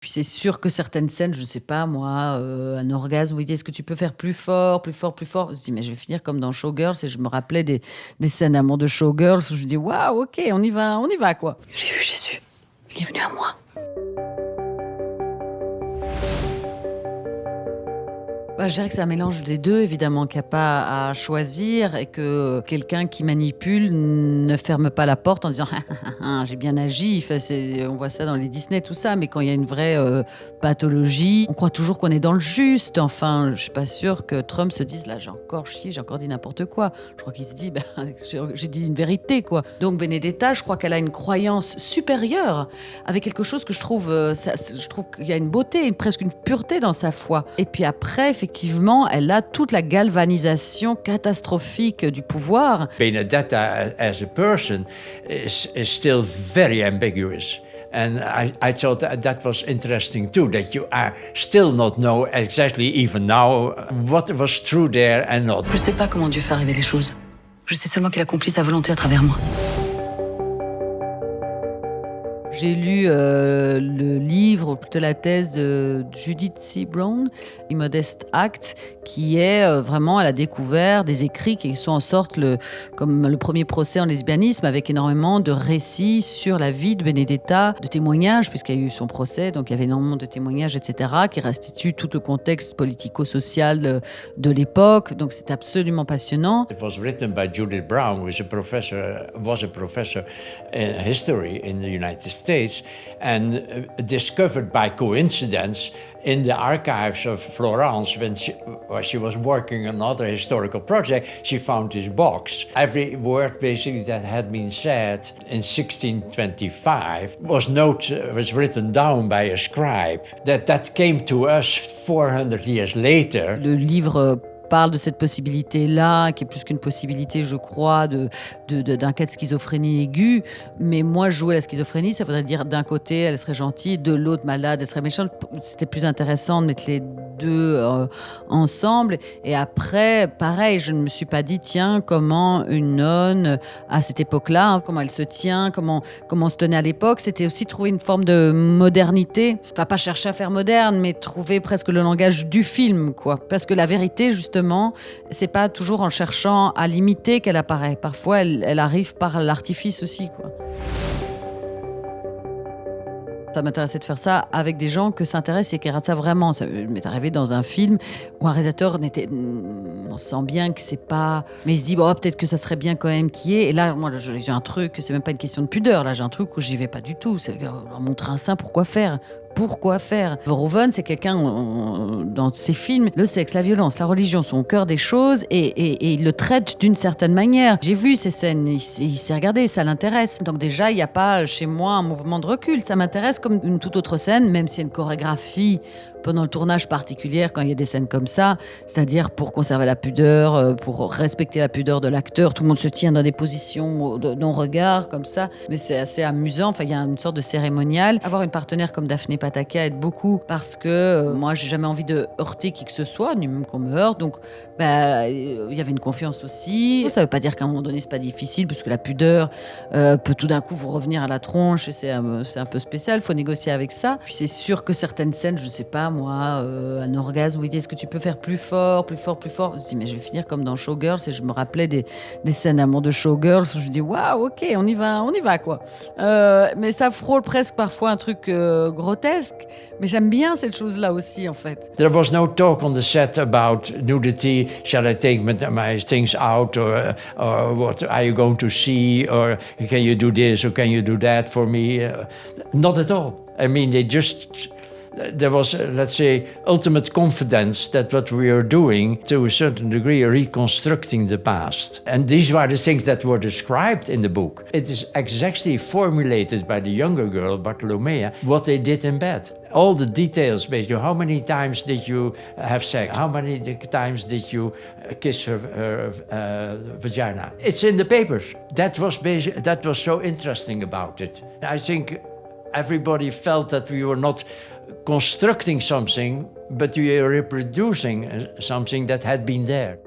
Puis c'est sûr que certaines scènes, je sais pas moi, un orgasme où il dit: «Est-ce que tu peux faire plus fort, plus fort, plus fort?» Je dis: «Mais je vais finir comme dans Showgirls» et je me rappelais des scènes d'amour de Showgirls où je me dis: «Waouh, OK, on y va, quoi». J'ai vu Jésus. Il est venu à moi. Bah, je dirais que c'est un mélange des 2 évidemment, qu'il y a pas à choisir et que quelqu'un qui manipule ne ferme pas la porte en disant: «Ah, j'ai bien agi». Enfin, on voit ça dans les Disney, tout ça, mais quand il y a une vraie, pathologie, on croit toujours qu'on est dans le juste. Enfin, je suis pas sûre que Trump se dise: «Là, j'ai encore chié, j'ai encore dit n'importe quoi». Je crois qu'il se dit: «Ben, j'ai dit une vérité, quoi». Donc Benedetta, je crois qu'elle a une croyance supérieure avec quelque chose que je trouve, je trouve qu'il y a une beauté, presque une pureté dans sa foi. Et puis après, effectivement, elle a toute la galvanisation catastrophique du pouvoir. Benedetta as a person is still very ambiguous. And I thought that was interesting too, that you are still not know exactly even now what was true there and not. Je sais pas comment Dieu fait arriver les choses. Je sais seulement qu'il accomplit sa volonté à travers moi. J'ai lu le livre, ou plutôt la thèse de Judith C. Brown, Immodest Act, qui est vraiment à la découverte des écrits qui sont en sorte comme le premier procès en lesbianisme, avec énormément de récits sur la vie de Benedetta, de témoignages, puisqu'il y a eu son procès, donc il y avait énormément de témoignages, etc., qui restituent tout le contexte politico-social de l'époque. Donc c'est absolument passionnant. It was written by Judith Brown, who was a professor in history in the United States, and discovered by coincidence in the archives of Florence when she was working on another historical project. She found this box. Every word basically that had been said in 1625 was written down by a scribe. That came to us 400 years later. Le livre parle de cette possibilité-là, qui est plus qu'une possibilité, je crois, d'un cas de schizophrénie aiguë. Mais moi, jouer la schizophrénie, ça voudrait dire d'un côté, elle serait gentille, de l'autre, malade, elle serait méchante. C'était plus intéressant de mettre les deux ensemble. Et après, pareil, je ne me suis pas dit, tiens, comment une nonne, à cette époque-là, hein, comment elle se tient, comment se tenait à l'époque. C'était aussi trouver une forme de modernité. Enfin, pas chercher à faire moderne, mais trouver presque le langage du film, quoi. Parce que la vérité, justement, c'est pas toujours en cherchant à l'imiter qu'elle apparaît. Parfois, elle arrive par l'artifice aussi, quoi. Ça m'intéressait de faire ça avec des gens que ça intéresse et qui regardent ça vraiment. Ça m'est arrivé dans un film où un réalisateur on sent bien que c'est pas... Mais il se dit, bon, peut-être que ça serait bien quand même qu'il y ait... Et là, moi, j'ai un truc, c'est même pas une question de pudeur. Là, j'ai un truc où j'y vais pas du tout. C'est montrer un sein, pourquoi faire ? Pourquoi faire ? Verhoeven, c'est quelqu'un, dans ses films, le sexe, la violence, la religion sont au cœur des choses et il le traite d'une certaine manière. J'ai vu ces scènes, il s'est regardé, ça l'intéresse. Donc déjà, il n'y a pas chez moi un mouvement de recul. Ça m'intéresse comme une toute autre scène, même s'il y a une chorégraphie pendant le tournage particulière, quand il y a des scènes comme ça, c'est-à-dire pour conserver la pudeur, pour respecter la pudeur de l'acteur, tout le monde se tient dans des positions de non-regard, comme ça, mais c'est assez amusant, enfin il y a une sorte de cérémonial. Avoir une partenaire comme Daphné Pataki aide beaucoup, parce que moi j'ai jamais envie de heurter qui que ce soit, ni même qu'on me heurte, donc il y avait une confiance aussi. Ça veut pas dire qu'à un moment donné c'est pas difficile, parce que la pudeur peut tout d'un coup vous revenir à la tronche, et c'est un peu spécial, il faut négocier avec ça. Puis c'est sûr que certaines scènes, je sais pas, moi, un orgasme où il dit: est-ce que tu peux faire plus fort, plus fort, plus fort? Je me dis, mais je vais finir comme dans Showgirls, et je me rappelais des scènes d'amour de Showgirls où je me dis, waouh, ok, on y va, quoi. Mais ça frôle presque parfois un truc grotesque, mais j'aime bien cette chose-là aussi, en fait. There was no talk on the set about nudity. Shall I take my things out, or what are you going to see, or can you do this, or can you do that for me? Not at all. I mean, there was, let's say, ultimate confidence that what we are doing, to a certain degree, reconstructing the past. And these were the things that were described in the book. It is exactly formulated by the younger girl, Bartolomea, what they did in bed. All the details, basically, how many times did you have sex? How many times did you kiss her vagina? It's in the papers. That was so interesting about it. I think everybody felt that we were not constructing something, but we are reproducing something that had been there.